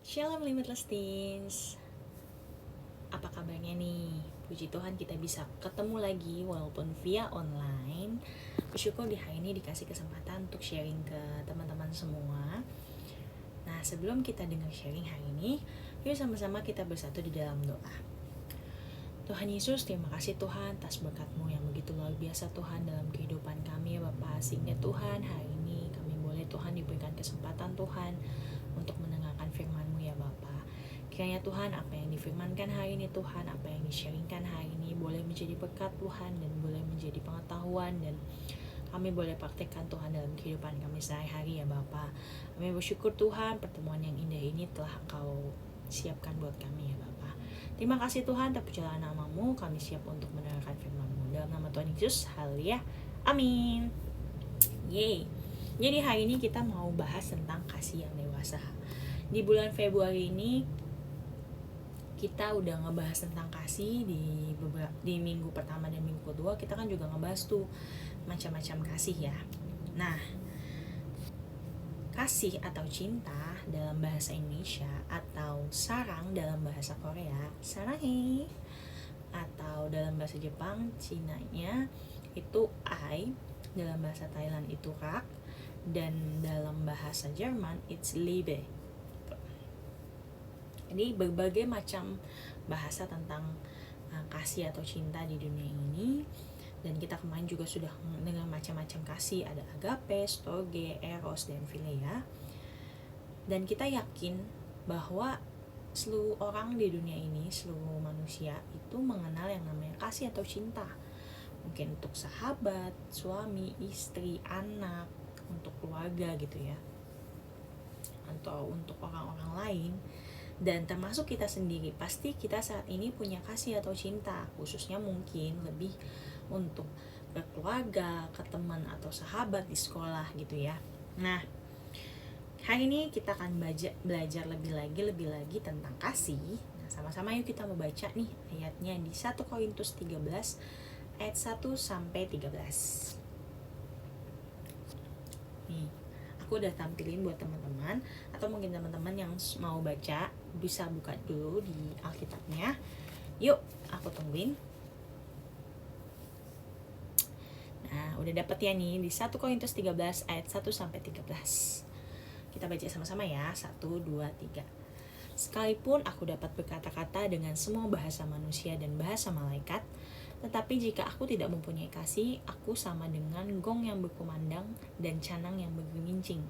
Shalom Limitless Teens. Apa kabarnya nih? Puji Tuhan kita bisa ketemu lagi walaupun via online. Bersyukur di hari ini dikasih kesempatan untuk sharing ke teman-teman semua. Nah, sebelum kita dengar sharing hari ini, yuk sama-sama kita bersatu di dalam doa. Tuhan Yesus, terima kasih Tuhan atas berkat-Mu yang begitu luar biasa Tuhan dalam kehidupan kami ya Bapak. Sehingga Tuhan hari ini kami boleh Tuhan diberikan kesempatan Tuhan untuk mendengarkan firman-Mu ya Bapak. Kiranya Tuhan apa yang difirmankan hari ini Tuhan, apa yang di-sharingkan hari ini boleh menjadi berkat Tuhan dan boleh menjadi pengetahuan dan kami boleh praktekkan Tuhan dalam kehidupan kami sehari-hari ya Bapak. Kami bersyukur Tuhan pertemuan yang indah ini telah Engkau siapkan buat kami ya Bapak. Terima kasih Tuhan, terpujilah nama-Mu, kami siap untuk mendengarkan firman-Mu. Dalam nama Tuhan Yesus, haleluya, amin. Yeay. Jadi hari ini kita mau bahas tentang kasih yang dewasa. Di bulan Februari ini kita udah ngebahas tentang kasih di minggu pertama dan minggu kedua. Kita kan juga ngebahas tuh macam-macam kasih ya. Nah, kasih atau cinta dalam bahasa Indonesia atau sarang dalam bahasa Korea, sarangi, atau dalam bahasa Jepang, Cinanya itu ai, dalam bahasa Thailand itu rak, dan dalam bahasa Jerman it's Liebe. Jadi berbagai macam bahasa tentang kasih atau cinta di dunia ini. Dan kita kemarin juga sudah mendengar macam-macam kasih, ada agape, storge, eros, dan philia. Dan kita yakin bahwa seluruh orang di dunia ini, seluruh manusia itu mengenal yang namanya kasih atau cinta. Mungkin untuk sahabat, suami, istri, anak, untuk keluarga gitu ya, atau untuk orang-orang lain. Dan termasuk kita sendiri, pasti kita saat ini punya kasih atau cinta, khususnya mungkin lebih untuk ke keluarga, ke teman atau sahabat di sekolah gitu ya. Nah, hari ini kita akan belajar lebih lagi tentang kasih. Nah, sama-sama yuk kita mau baca nih ayatnya di 1 Korintus 13 ayat 1 sampai 13. Nih, aku udah tampilin buat teman-teman, atau mungkin teman-teman yang mau baca bisa buka dulu di Alkitabnya. Yuk, aku tungguin. Nah, udah dapet ya nih di 1 Korintus 13 ayat 1 sampai 13. Kita baca sama-sama ya. 1, 2, 3. Sekalipun aku dapat berkata-kata dengan semua bahasa manusia dan bahasa malaikat, tetapi jika aku tidak mempunyai kasih, aku sama dengan gong yang berkumandang dan canang yang bergemincing.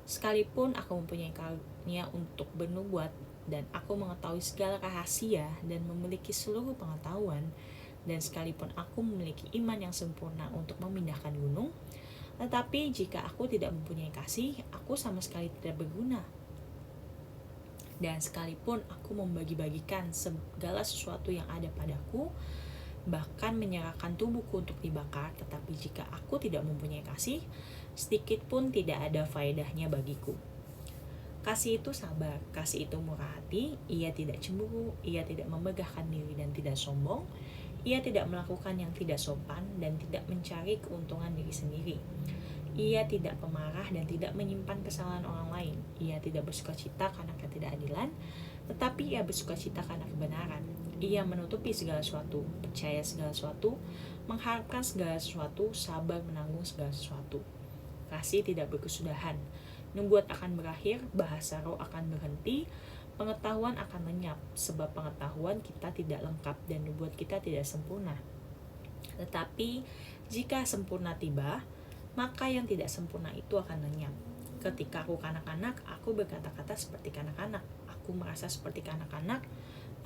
Sekalipun aku mempunyai karunia untuk bernubuat, dan aku mengetahui segala rahasia dan memiliki seluruh pengetahuan, dan sekalipun aku memiliki iman yang sempurna untuk memindahkan gunung, tetapi jika aku tidak mempunyai kasih, aku sama sekali tidak berguna. Dan sekalipun aku membagi-bagikan segala sesuatu yang ada padaku, bahkan menyerahkan tubuhku untuk dibakar, tetapi jika aku tidak mempunyai kasih, sedikit pun tidak ada faedahnya bagiku. Kasih itu sabar, kasih itu murah hati, ia tidak cemburu, ia tidak memegahkan diri dan tidak sombong, ia tidak melakukan yang tidak sopan dan tidak mencari keuntungan diri sendiri. Ia tidak pemarah dan tidak menyimpan kesalahan orang lain. Ia tidak bersukacita karena ketidakadilan, tetapi ia bersukacita karena kebenaran. Ia menutupi segala sesuatu, percaya segala sesuatu, mengharapkan segala sesuatu, sabar menanggung segala sesuatu. Kasih tidak berkesudahan. Nubuat akan berakhir, bahasa roh akan berhenti, pengetahuan akan lenyap, sebab pengetahuan kita tidak lengkap dan nubuat kita tidak sempurna. Tetapi jika sempurna tiba, maka yang tidak sempurna itu akan lenyap. Ketika aku kanak-kanak, aku berkata-kata seperti kanak-kanak, aku merasa seperti kanak-kanak,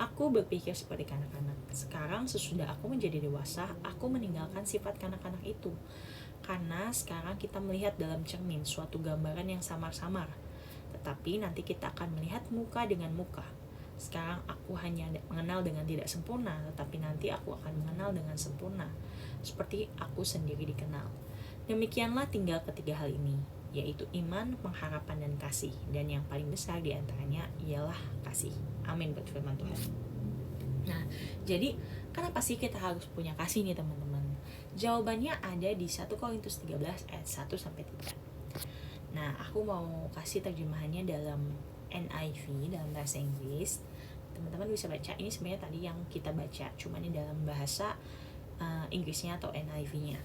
aku berpikir seperti kanak-kanak. Sekarang sesudah aku menjadi dewasa, aku meninggalkan sifat kanak-kanak itu. Karena sekarang kita melihat dalam cermin suatu gambaran yang samar-samar, tetapi nanti kita akan melihat muka dengan muka. Sekarang aku hanya mengenal dengan tidak sempurna, tetapi nanti aku akan mengenal dengan sempurna, seperti aku sendiri dikenal. Demikianlah tinggal ketiga hal ini, yaitu iman, pengharapan, dan kasih. Dan yang paling besar di antaranya ialah kasih. Amin buat firman Tuhan. Nah, jadi kenapa sih kita harus punya kasih nih teman-teman? Jawabannya ada di 1 Korintus 13 ayat 1 sampai 3. Nah, aku mau kasih terjemahannya dalam NIV dalam bahasa Inggris. Teman-teman bisa baca, ini sebenarnya tadi yang kita baca, cuma ini dalam bahasa Inggrisnya atau NIV-nya.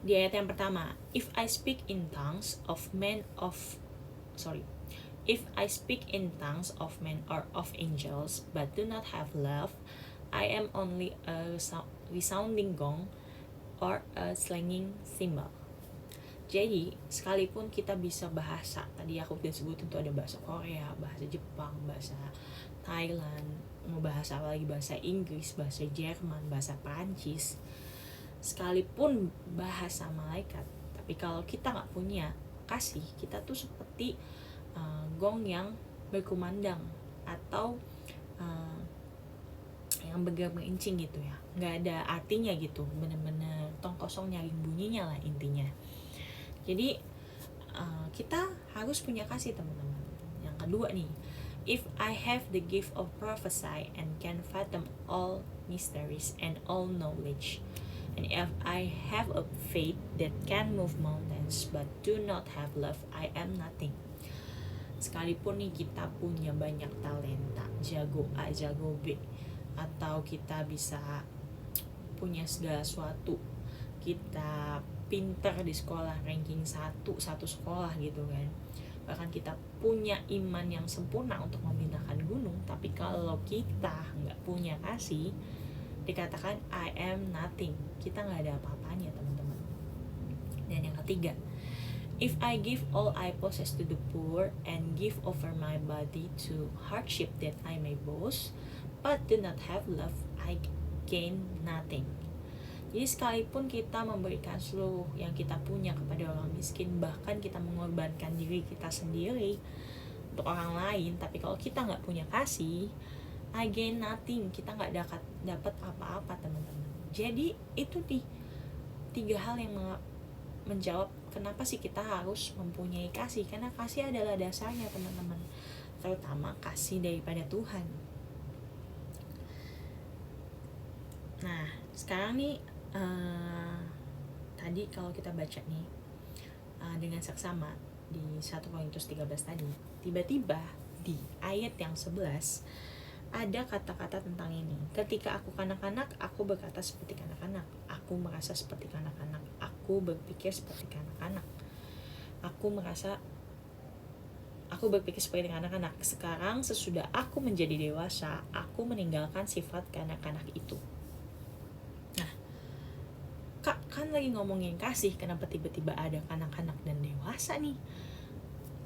Di ayat yang pertama, If I speak in tongues of men or of angels, but do not have love, I am only a resounding gong or a slanging cymbal. Jadi, sekalipun kita bisa bahasa, tadi aku udah sebut itu ada bahasa Korea, bahasa Jepang, bahasa Thailand, mau bahasa apa lagi, bahasa Inggris, bahasa Jerman, bahasa Prancis, sekalipun bahasa malaikat, tapi kalau kita nggak punya kasih, kita tuh seperti gong yang berkumandang atau yang bergerincing gitu ya, nggak ada artinya gitu, bener-bener tong kosong nyari bunyinya lah intinya. Jadi kita harus punya kasih, teman-teman. Yang kedua nih, if I have the gift of prophecy and can fathom all mysteries and all knowledge, and if I have a faith that can move mountains but do not have love, I am nothing. Sekalipun nih kita punya banyak talenta, jago A, jago B, atau kita bisa punya segala sesuatu, kita pinter di sekolah, ranking satu sekolah gitu kan, bahkan kita punya iman yang sempurna untuk memindahkan gunung, tapi kalau kita nggak punya kasih, dikatakan I am nothing, kita nggak ada apa-apanya, teman-teman. Dan yang ketiga, if I give all I possess to the poor and give over my body to hardship that I may boast, but do not have love, I gain nothing. Jadi sekalipun kita memberikan seluruh yang kita punya kepada orang miskin, bahkan kita mengorbankan diri kita sendiri untuk orang lain, tapi kalau kita nggak punya kasih, I gain nothing, kita nggak dapat apa-apa, teman-teman. Jadi itu di 3 hal yang menjawab kenapa sih kita harus mempunyai kasih, karena kasih adalah dasarnya, teman-teman, terutama kasih daripada Tuhan. Nah, sekarang nih tadi kalau kita baca nih dengan seksama di 1 Korintus 13 tadi, tiba-tiba di ayat yang 11 ada kata-kata tentang ini. Ketika aku kanak-kanak, aku berkata seperti kanak-kanak, aku merasa seperti kanak-kanak, aku berpikir seperti kanak-kanak, aku berpikir seperti kanak-kanak. Sekarang sesudah aku menjadi dewasa, aku meninggalkan sifat kanak-kanak itu. Nah, kan lagi ngomongin kasih, kenapa tiba-tiba ada kanak-kanak dan dewasa nih?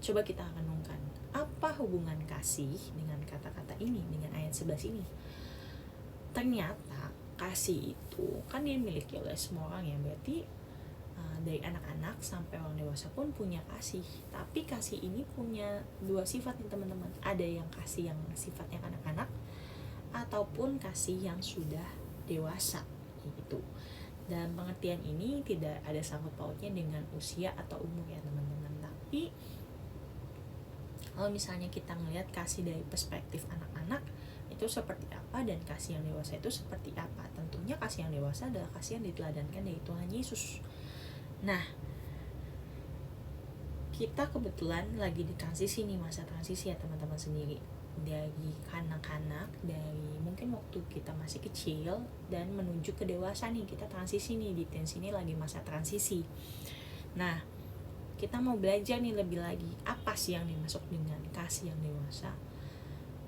Coba kita renungkan, apa hubungan kasih dengan kata-kata ini, dengan ayat 11 ini? Ternyata kasih itu kan dimiliki oleh semua orang ya, berarti dari anak-anak sampai orang dewasa pun punya kasih. Tapi kasih ini punya 2 sifat nih, teman-teman. Ada yang kasih yang sifatnya anak-anak, ataupun kasih yang sudah dewasa gitu. Dan pengertian ini tidak ada sangkut pautnya dengan usia atau umur ya, teman-teman. Tapi kalau misalnya kita ngelihat kasih dari perspektif anak-anak itu seperti apa, dan kasih yang dewasa itu seperti apa, tentunya kasih yang dewasa adalah kasih yang diteladankan dari Tuhan Yesus. Nah, kita kebetulan lagi di transisi nih, masa transisi ya teman-teman sendiri, dari kanak-kanak, dari mungkin waktu kita masih kecil dan menuju ke dewasa nih, kita transisi nih, di tensi ini lagi masa transisi. Nah, kita mau belajar nih lebih lagi, apa sih yang dimaksud dengan kasih yang dewasa?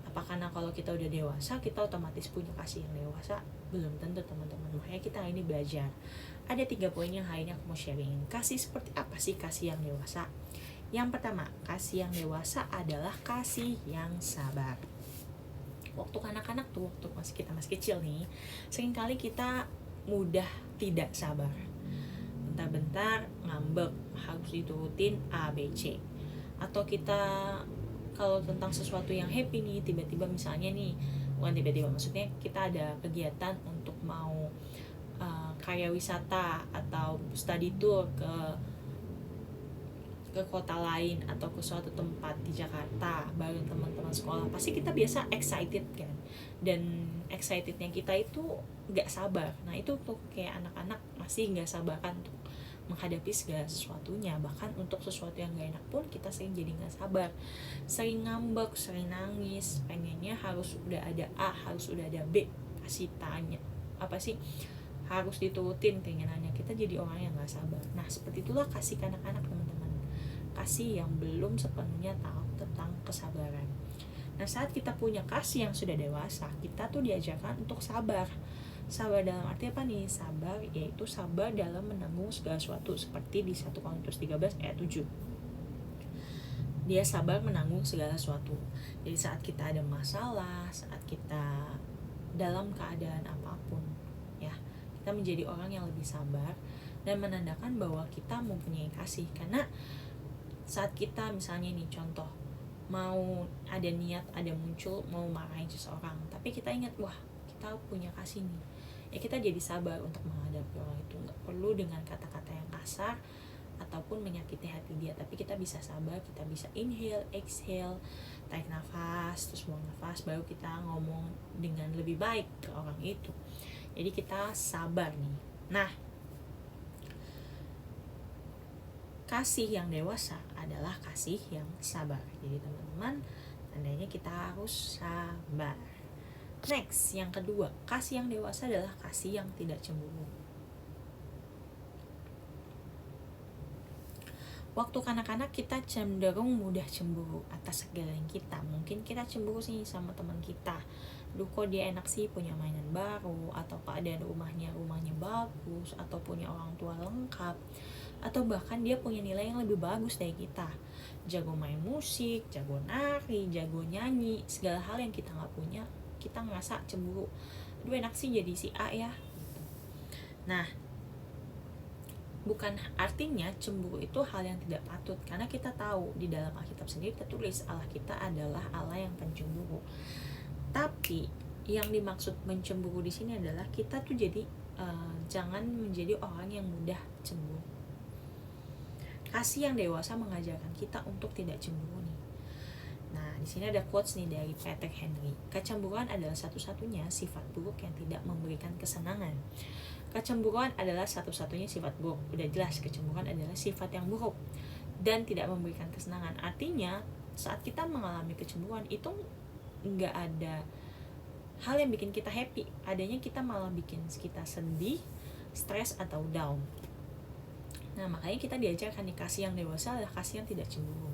Apa karena kalau kita udah dewasa kita otomatis punya kasih yang dewasa? Belum tentu, teman-teman. Makanya kita hari ini belajar. Ada 3 poin yang hari ini aku mau sharing. Kasih seperti apa sih kasih yang dewasa? Yang pertama, kasih yang dewasa adalah kasih yang sabar. Waktu kanak-kanak tuh, waktu kita masih kecil nih, seringkali kita mudah tidak sabar. Bentar-bentar ngambek, harus diturutin A, B, C. Atau kita kalau tentang sesuatu yang happy nih, tiba-tiba misalnya nih, bukan tiba-tiba, maksudnya kita ada kegiatan untuk mau karya wisata atau study tour ke kota lain atau ke suatu tempat di Jakarta bareng teman-teman sekolah, pasti kita biasa excited kan, dan excitednya kita itu nggak sabar. Nah itu tuh kayak anak-anak masih nggak sabar kan untuk menghadapi segala sesuatunya. Bahkan untuk sesuatu yang gak enak pun kita sering jadi gak sabar, sering ngambek, sering nangis, pengennya harus udah ada A, harus udah ada B, kasih tanya apa sih, harus diturutin keinginannya. Kita jadi orang yang gak sabar. Nah seperti itulah kasih ke anak-anak teman-teman, kasih yang belum sepenuhnya tahu tentang kesabaran. Nah saat kita punya kasih yang sudah dewasa, kita tuh diajarkan untuk sabar. Sabar dalam arti apa nih? Sabar yaitu sabar dalam menanggung segala sesuatu, seperti di 1 Korintus 13 ayat 7. Dia sabar menanggung segala sesuatu. Jadi saat kita ada masalah, saat kita dalam keadaan apapun, ya, kita menjadi orang yang lebih sabar dan menandakan bahwa kita mempunyai kasih. Karena saat kita misalnya nih contoh, mau ada niat, ada muncul mau marahin seseorang, tapi kita ingat, wah kita punya kasih nih, ya kita jadi sabar untuk menghadapi orang itu. Nggak perlu dengan kata-kata yang kasar ataupun menyakiti hati dia, tapi kita bisa sabar, kita bisa inhale, exhale, tarik nafas, terus buang nafas, baru kita ngomong dengan lebih baik ke orang itu. Jadi kita sabar nih. Nah, kasih yang dewasa adalah kasih yang sabar. Jadi teman-teman, tandanya kita harus sabar. Next, yang kedua, kasih yang dewasa adalah kasih yang tidak cemburu. Waktu kanak-kanak kita cenderung mudah cemburu atas sekeliling kita. Mungkin kita cemburu sih sama teman kita, duh kok dia enak sih punya mainan baru, atau keadaan rumahnya bagus, atau punya orang tua lengkap, atau bahkan dia punya nilai yang lebih bagus dari kita, jago main musik, jago nari, jago nyanyi, segala hal yang kita gak punya, kita ngerasa cemburu. Aduh enak sih jadi si A ya. Nah, bukan artinya cemburu itu hal yang tidak patut, karena kita tahu di dalam Alkitab sendiri tertulis Allah kita adalah Allah yang pencemburu. Tapi yang dimaksud mencemburu di sini adalah kita tuh jadi jangan menjadi orang yang mudah cemburu. Kasih yang dewasa mengajarkan kita untuk tidak cemburu nih. Nah, di sini ada quotes nih dari Patrick Henry. Kecemburuan adalah satu-satunya sifat buruk yang tidak memberikan kesenangan. Kecemburuan adalah satu-satunya sifat buruk. Udah jelas kecemburuan adalah sifat yang buruk dan tidak memberikan kesenangan. Artinya saat kita mengalami kecemburuan itu nggak ada hal yang bikin kita happy. Adanya kita malah bikin kita sedih, stres atau down. Nah makanya kita diajarkan nih, kasih yang dewasa adalah kasih yang tidak cemburu.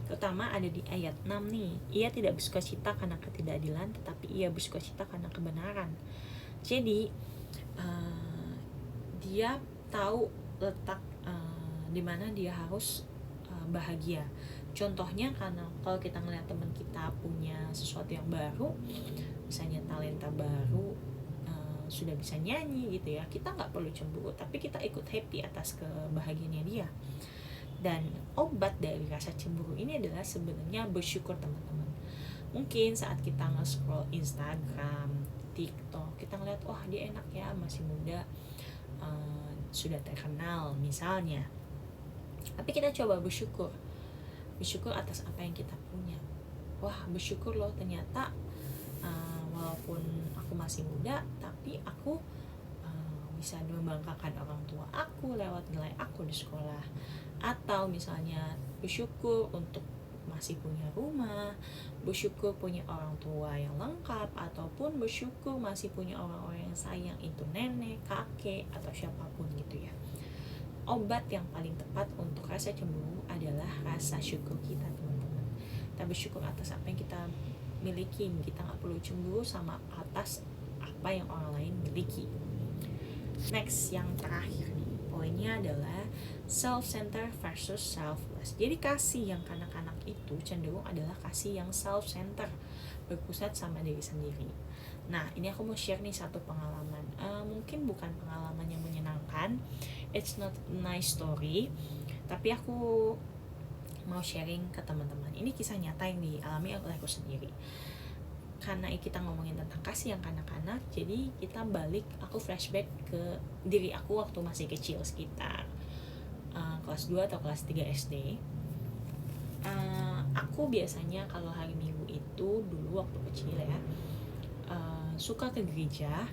Terutama ada di ayat 6 nih. Ia tidak bersukacita karena ketidakadilan, tetapi ia bersukacita karena kebenaran. Jadi dia tahu letak di mana dia harus bahagia. Contohnya karena kalau kita ngeliat teman kita punya sesuatu yang baru, misalnya talenta baru, sudah bisa nyanyi gitu ya, kita nggak perlu cemburu, tapi kita ikut happy atas kebahagiaannya dia. Dan obat dari rasa cemburu ini adalah sebenarnya bersyukur teman-teman. Mungkin saat kita nge-scroll Instagram, TikTok, kita ngeliat wah dia enak ya, masih muda, sudah terkenal misalnya, tapi kita coba bersyukur atas apa yang kita punya. Wah bersyukur loh, ternyata walaupun aku masih muda, tapi aku bisa membanggakan orang tua aku lewat nilai aku di sekolah. Atau misalnya bersyukur untuk masih punya rumah, bersyukur punya orang tua yang lengkap, ataupun bersyukur masih punya orang-orang yang sayang, itu nenek, kakek, atau siapapun gitu ya. Obat yang paling tepat untuk rasa cemburu adalah rasa syukur kita teman-teman. Kita bersyukur atas apa yang kita miliki. Kita gak perlu cemburu sama atas apa yang orang lain miliki. Next, yang terakhir nih, poinnya adalah self-centered versus selfless. Jadi kasih yang kanak-kanak itu cenderung adalah kasih yang self-centered, berpusat sama diri sendiri. Nah, ini aku mau share nih satu pengalaman. Mungkin bukan pengalaman yang menyenangkan, it's not a nice story, tapi aku mau sharing ke teman-teman. Ini kisah nyata yang dialami oleh aku sendiri. Karena kita ngomongin tentang kasih yang kanak-kanak, jadi kita balik, aku flashback ke diri aku waktu masih kecil, sekitar kelas 2 atau kelas 3 SD. Aku biasanya kalau hari Minggu itu dulu waktu kecil ya, suka ke gereja.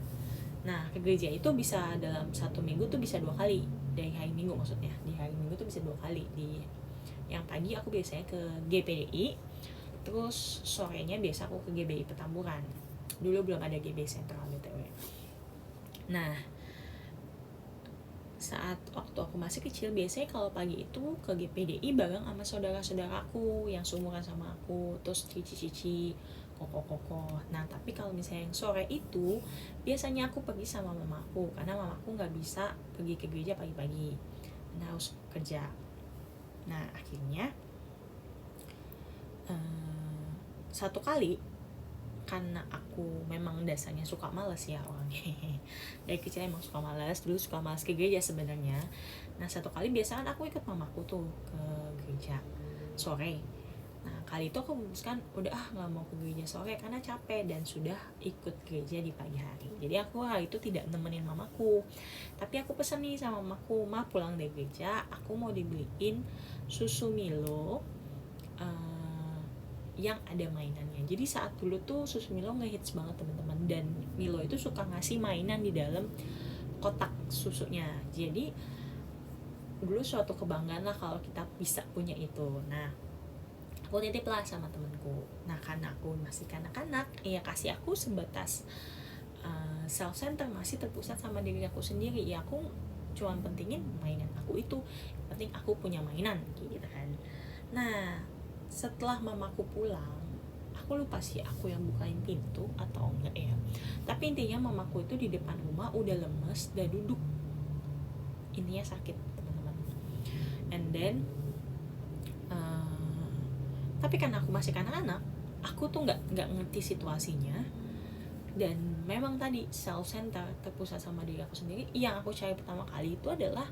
Nah ke gereja itu bisa dalam 1 minggu tuh bisa 2 kali, dari hari Minggu, maksudnya di hari Minggu tuh bisa 2 kali. Di yang pagi aku biasanya ke GPDI, terus sorenya biasa aku ke GBI Petamburan. Dulu belum ada GBI Sentral BTW. Nah, saat waktu aku masih kecil, biasanya kalau pagi itu ke GPDI bareng sama saudara-saudaraku yang seumuran sama aku, terus cici-cici, koko-koko. Nah, tapi kalau misalnya yang sore itu biasanya aku pergi sama mamaku, karena mamaku nggak bisa pergi ke gereja pagi-pagi, karena harus kerja. Nah, akhirnya satu kali, karena aku memang dasarnya suka malas ya orangnya, dari kecil emang suka malas, dulu suka malas ke gereja sebenarnya. Nah, satu kali biasa kan aku ikut mamaku tuh ke gereja sore. Nah, kali itu aku memutuskan udah nggak mau ke gereja sore karena capek, dan sudah ikut gereja di pagi hari. Jadi aku hari itu tidak nemenin mamaku, tapi aku pesen nih sama mamaku, "Ma, pulang dari gereja aku mau dibeliin susu Milo yang ada mainannya." Jadi saat dulu tuh susu Milo ngehits banget teman-teman, dan Milo itu suka ngasih mainan di dalam kotak susunya. Jadi dulu suatu kebanggaan lah kalau kita bisa punya itu. Nah, aku titip lah sama temanku. Nah, karena aku masih kanak-kanak, ya kasih aku sebatas self center, masih terpusat sama diri aku sendiri. Ya aku cuma pentingin mainan aku itu, penting aku punya mainan gitu kan. Nah, setelah mamaku pulang, aku lupa sih aku yang bukain pintu atau enggak ya, tapi intinya mamaku itu di depan rumah udah lemes, udah duduk, intinya sakit teman-teman. And then tapi karena aku masih kanak-anak, aku tuh nggak ngerti situasinya, dan memang tadi self center, terpusat sama diri aku sendiri. Yang aku cari pertama kali itu adalah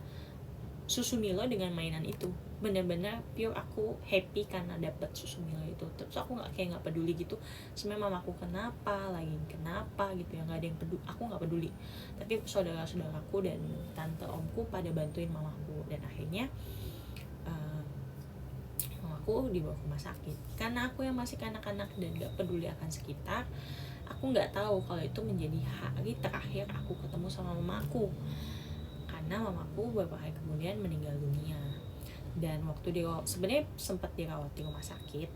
susu Milo dengan mainan itu. Bener-bener pure aku happy karena dapet susu Milo itu. Terus aku nggak peduli gitu sebenarnya mamaku kenapa gitu ya, nggak ada yang peduli, aku nggak peduli. Tapi saudara-saudaraku dan tante omku pada bantuin mamaku, dan akhirnya mamaku dibawa ke rumah sakit. Karena aku yang masih kanak-kanak dan nggak peduli akan sekitar, aku nggak tahu kalau itu menjadi hari terakhir aku ketemu sama mamaku, karena mamaku beberapa hari kemudian meninggal dunia. Dan waktu sebenarnya sempat dirawat di rumah sakit,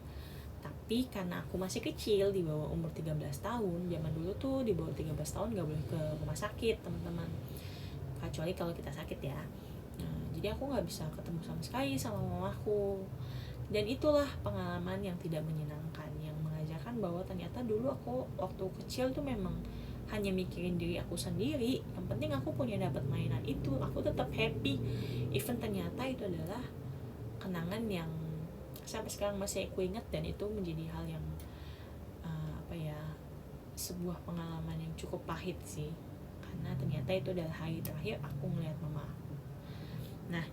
tapi karena aku masih kecil, di bawah umur 13 tahun, zaman dulu tuh di bawah 13 tahun gak boleh ke rumah sakit teman-teman, kecuali kalau kita sakit ya. Nah, jadi aku gak bisa ketemu sama sekali sama mamaku. Dan itulah pengalaman yang tidak menyenangkan, yang mengajarkan bahwa ternyata dulu aku waktu kecil tuh memang hanya mikirin diri aku sendiri. Yang penting aku punya dapat mainan itu, aku tetap happy. Even ternyata itu adalah kenangan yang sampai sekarang masih aku ingat, dan itu menjadi hal yang sebuah pengalaman yang cukup pahit sih, karena ternyata itu adalah hari terakhir aku ngeliat mama aku. Nah,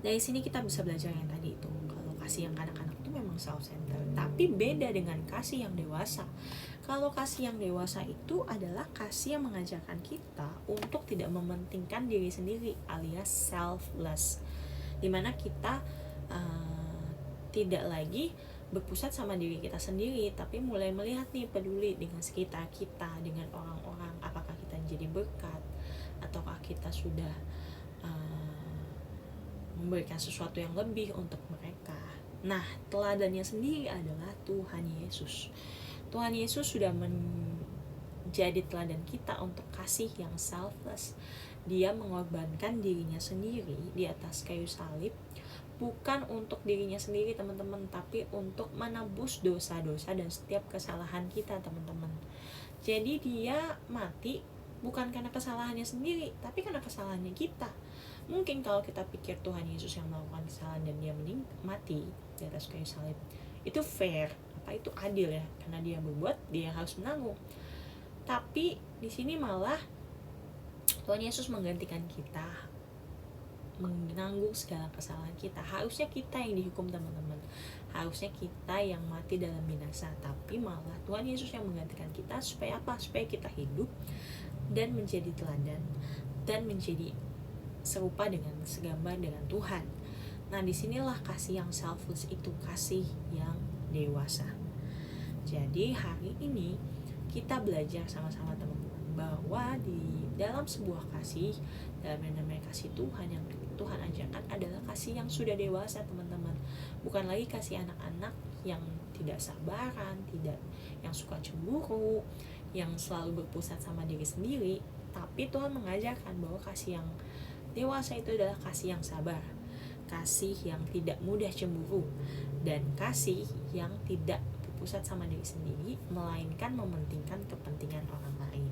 dari sini kita bisa belajar yang tadi itu, kalau kasih yang kanak-kanak itu memang self-center, tapi beda dengan kasih yang dewasa. Kalau kasih yang dewasa itu adalah kasih yang mengajarkan kita untuk tidak mementingkan diri sendiri, alias selfless, dimana kita tidak lagi berpusat sama diri kita sendiri, tapi mulai melihat nih, peduli dengan sekitar kita, dengan orang-orang, apakah kita jadi berkat ataukah kita sudah memberikan sesuatu yang lebih untuk mereka. Nah, teladannya sendiri adalah Tuhan Yesus. Tuhan Yesus sudah menjadi teladan kita untuk kasih yang selfless. Dia mengorbankan dirinya sendiri di atas kayu salib, bukan untuk dirinya sendiri teman-teman, tapi untuk menebus dosa-dosa dan setiap kesalahan kita teman-teman. Jadi dia mati bukan karena kesalahannya sendiri, tapi karena kesalahannya kita. Mungkin kalau kita pikir Tuhan Yesus yang melakukan kesalahan dan dia mati di atas kayu salib, itu fair, itu adil ya, karena dia berbuat, dia harus menanggung. Tapi di sini malah Tuhan Yesus menggantikan kita, menanggung segala kesalahan kita. Harusnya kita yang dihukum teman-teman, harusnya kita yang mati dalam binasa, tapi malah Tuhan Yesus yang menggantikan kita. Supaya apa? Supaya kita hidup dan menjadi teladan dan menjadi serupa dengan segambar dengan Tuhan. Nah, disinilah kasih yang selfless itu kasih yang dewasa. Jadi hari ini kita belajar sama-sama teman-teman, bahwa di dalam sebuah kasih, dalam yang namanya kasih Tuhan, yang Tuhan ajarkan adalah kasih yang sudah dewasa, teman-teman. Bukan lagi kasih anak-anak yang tidak sabaran, yang suka cemburu, yang selalu berpusat sama diri sendiri. Tapi Tuhan mengajarkan bahwa kasih yang dewasa itu adalah kasih yang sabar, kasih yang tidak mudah cemburu, dan kasih yang tidak berpusat sama diri sendiri, melainkan mementingkan kepentingan orang lain.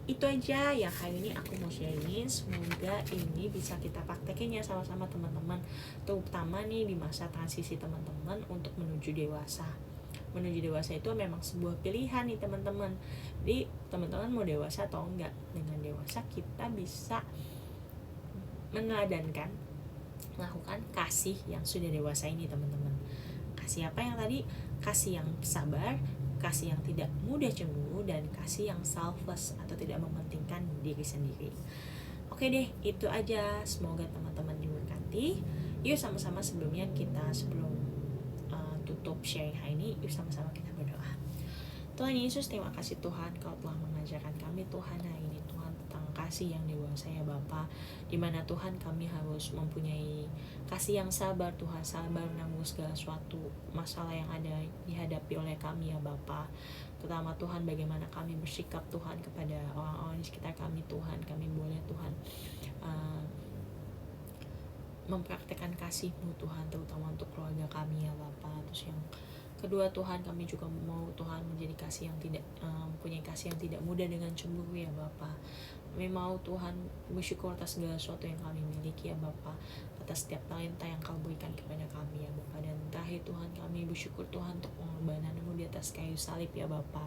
Itu aja yang hari ini aku mau sharingin. Semoga ini bisa kita praktekin ya sama-sama teman-teman, terutama nih di masa transisi teman-teman untuk menuju dewasa. Menuju dewasa itu memang sebuah pilihan nih teman-teman. Jadi teman-teman mau dewasa atau enggak, dengan dewasa kita bisa meneladankan, melakukan kasih yang sudah dewasa ini teman-teman. Kasih apa yang tadi? Kasih yang sabar, kasih yang tidak mudah cemburu, dan kasih yang selfless atau tidak mementingkan diri sendiri. Oke deh, itu aja. Semoga teman-teman diberkati. Yuk sama-sama sebelum tutup sharing hari ini, yuk sama-sama kita berdoa. Tuhan Yesus, terima kasih Tuhan, Kau telah mengajarkan kami Tuhan hari ini Tuhan tentang kasih yang dewasa ya Bapa, dimana Tuhan kami harus mempunyai kasih yang sabar Tuhan, sabar menanggung segala suatu masalah yang ada dihadapi oleh kami ya Bapa. Terutama Tuhan bagaimana kami bersikap Tuhan kepada orang-orang di sekitar kami Tuhan, kami boleh Tuhan mempraktekkan kasih-Mu Tuhan, terutama untuk keluarga kami ya Bapa. Terus yang kedua Tuhan, kami juga mau Tuhan menjadi kasih yang tidak punya kasih yang tidak mudah dengan cemburu ya Bapa. Kami mau Tuhan bersyukur atas segala sesuatu yang kami miliki ya Bapa, atas setiap talenta yang Kau berikan kepada kami ya Bapa. Dan terakhir Tuhan, kami bersyukur Tuhan untuk pengorbanan-Mu di atas kayu salib ya Bapa,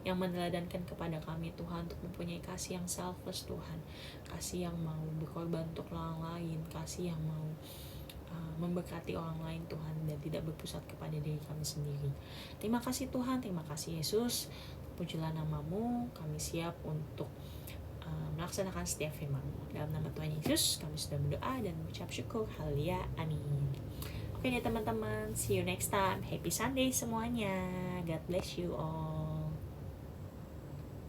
yang meneladankan kepada kami Tuhan untuk mempunyai kasih yang selfless Tuhan, kasih yang mau berkorban untuk orang lain, kasih yang mau memberkati orang lain Tuhan, dan tidak berpusat kepada diri kami sendiri. Terima kasih Tuhan, terima kasih Yesus. Pujilah nama-Mu, kami siap untuk melaksanakan setiap firman-Mu. Dalam nama Tuhan Yesus kami sudah berdoa dan mengucap syukur. Haleluya, amin. Oke deh teman-teman, see you next time. Happy Sunday semuanya. God bless you all.